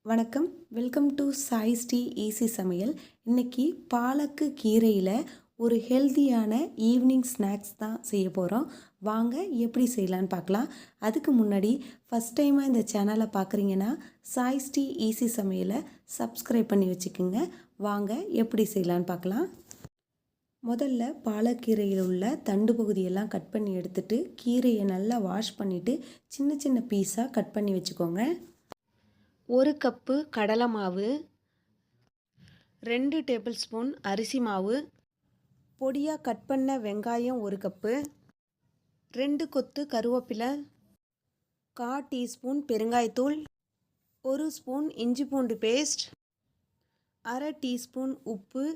வணக்கம். Welcome to choice tea easy சமையல். இன்றைக்கி பாலக்கு கீரையில் ஒரு ஹெல்த்தியான ஈவினிங் ஸ்நாக்ஸ் தான் செய்ய போகிறோம். வாங்க எப்படி செய்யலான்னு பார்க்கலாம். அதுக்கு முன்னாடி ஃபஸ்ட் டைமாக இந்த சேனலை பார்க்குறீங்கன்னா சாய்ஸ் டீ ஈஸி சமையலை சப்ஸ்கிரைப் பண்ணி வச்சுக்கோங்க. வாங்க எப்படி செய்யலான்னு பார்க்கலாம். முதல்ல பாலக்கீரையில் உள்ள தண்டு பகுதியெல்லாம் கட் பண்ணி எடுத்துட்டு கீரையை நல்லா வாஷ் பண்ணிவிட்டு சின்ன சின்ன பீஸாக கட் பண்ணி வச்சுக்கோங்க. 1 கப்பு கடலை மாவு, 2 டேபிள் ஸ்பூன் அரிசி மாவு, பொடியாக கட் பண்ண வெங்காயம் 1 கப்பு, 2 கொத்து கருவேப்பிலை, 1/4 டீஸ்பூன் பெருங்காயத்தூள், 1 ஸ்பூன் இஞ்சி பூண்டு பேஸ்ட், 1/2 டீஸ்பூன் உப்பு,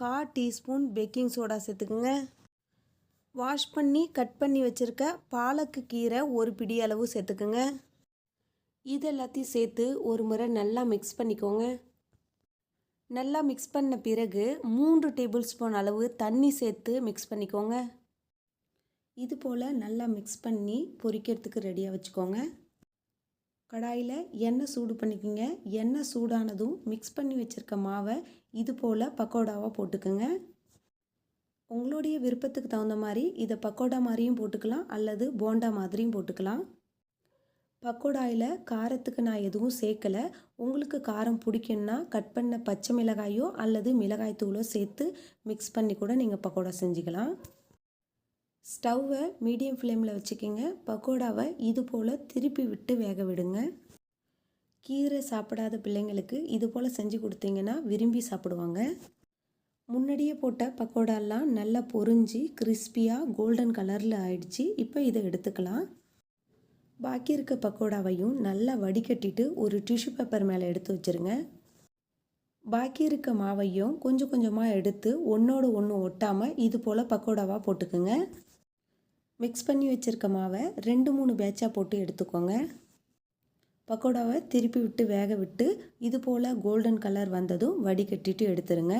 1/4 டீஸ்பூன் பேக்கிங் சோடா சேர்த்துக்குங்க. வாஷ் பண்ணி கட் பண்ணி வச்சுருக்க பாலக்கு கீரை 1 பிடி அளவு சேர்த்துக்குங்க. இது எல்லாத்தையும் சேர்த்து ஒரு முறை நல்லா மிக்ஸ் பண்ணிக்கோங்க. நல்லா மிக்ஸ் பண்ண பிறகு 3 டேபிள் ஸ்பூன் அளவு தண்ணி சேர்த்து மிக்ஸ் பண்ணிக்கோங்க. இது போல் நல்லா மிக்ஸ் பண்ணி பொரிக்கிறதுக்கு ரெடியாக வச்சுக்கோங்க. கடாயில் எண்ணெய் சூடு பண்ணிக்கோங்க. எண்ணெய் சூடானதும் மிக்ஸ் பண்ணி வச்சுருக்க மாவை இது போல் பக்கோடாவாக போட்டுக்குங்க. உங்களுடைய விருப்பத்துக்கு தகுந்த மாதிரி இதை பக்கோடா மாதிரியும் போட்டுக்கலாம் அல்லது போண்டா மாதிரியும் போட்டுக்கலாம். பக்கோடாயில் காரத்துக்கு நான் எதுவும் சேர்க்கலை. உங்களுக்கு காரம் பிடிக்குன்னா கட் பண்ண பச்சை மிளகாயோ அல்லது மிளகாய் தூளோ சேர்த்து மிக்ஸ் பண்ணி கூட நீங்கள் பக்கோடா செஞ்சுக்கலாம். ஸ்டவ்வை மீடியம் ஃப்ளேமில் வச்சுக்கிங்க. பக்கோடாவை இது போல் திருப்பி விட்டு வேக விடுங்க. கீரை சாப்பிடாத பிள்ளைங்களுக்கு இது போல் செஞ்சு கொடுத்தீங்கன்னா விரும்பி சாப்பிடுவாங்க. முன்னாடியே போட்ட பக்கோடாலாம் நல்லா பொரிஞ்சு கிறிஸ்பியாக கோல்டன் கலரில் ஆயிடுச்சு. இப்போ இதை எடுத்துக்கலாம். பாக்கி இருக்க பக்கோடாவையும் நல்லா வடிகட்டிட்டு ஒரு டிஷ்யூ பேப்பர் மேலே எடுத்து வச்சுருங்க. பாக்கி இருக்க மாவையும் கொஞ்சம் கொஞ்சமாக எடுத்து ஒன்றோடு ஒன்று ஒட்டாமல் இது போல் பக்கோடாவாக போட்டுக்குங்க. மிக்ஸ் பண்ணி வச்சுருக்க மாவை 2-3 பேட்சாக போட்டு எடுத்துக்கோங்க. பக்கோடாவை திருப்பி விட்டு வேக விட்டு இது போல் கோல்டன் கலர் வந்ததும் வடிகட்டிட்டு எடுத்துருங்க.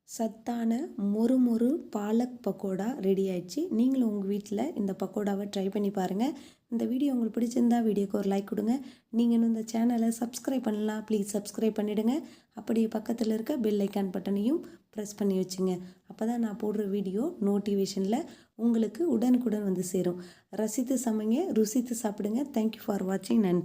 சத்தான மொறு பாலக் பக்கோடா ரெடி ஆயிடுச்சு. நீங்களும் உங்கள் வீட்டில் இந்த பக்கோடாவை ட்ரை பண்ணி பாருங்கள். இந்த வீடியோ உங்களுக்கு பிடிச்சிருந்தா வீடியோக்கு ஒரு லைக் கொடுங்க. நீங்கள் இன்னும் இந்த சேனலை சப்ஸ்கிரைப் பண்ணலாம், ப்ளீஸ் சப்ஸ்கிரைப் பண்ணிவிடுங்க. அப்படியே பக்கத்தில் இருக்க பெல் ஐக்கான் பட்டனையும் ப்ரெஸ் பண்ணி வச்சுங்க. அப்போ தான் நான் போடுற வீடியோ நோட்டிஃபிகேஷனில் உங்களுக்கு உடனுக்குடன் வந்து சேரும். ரசித்து சமைங்க, ருசித்து சாப்பிடுங்க. தேங்க்யூ ஃபார் வாட்சிங். நன்றி.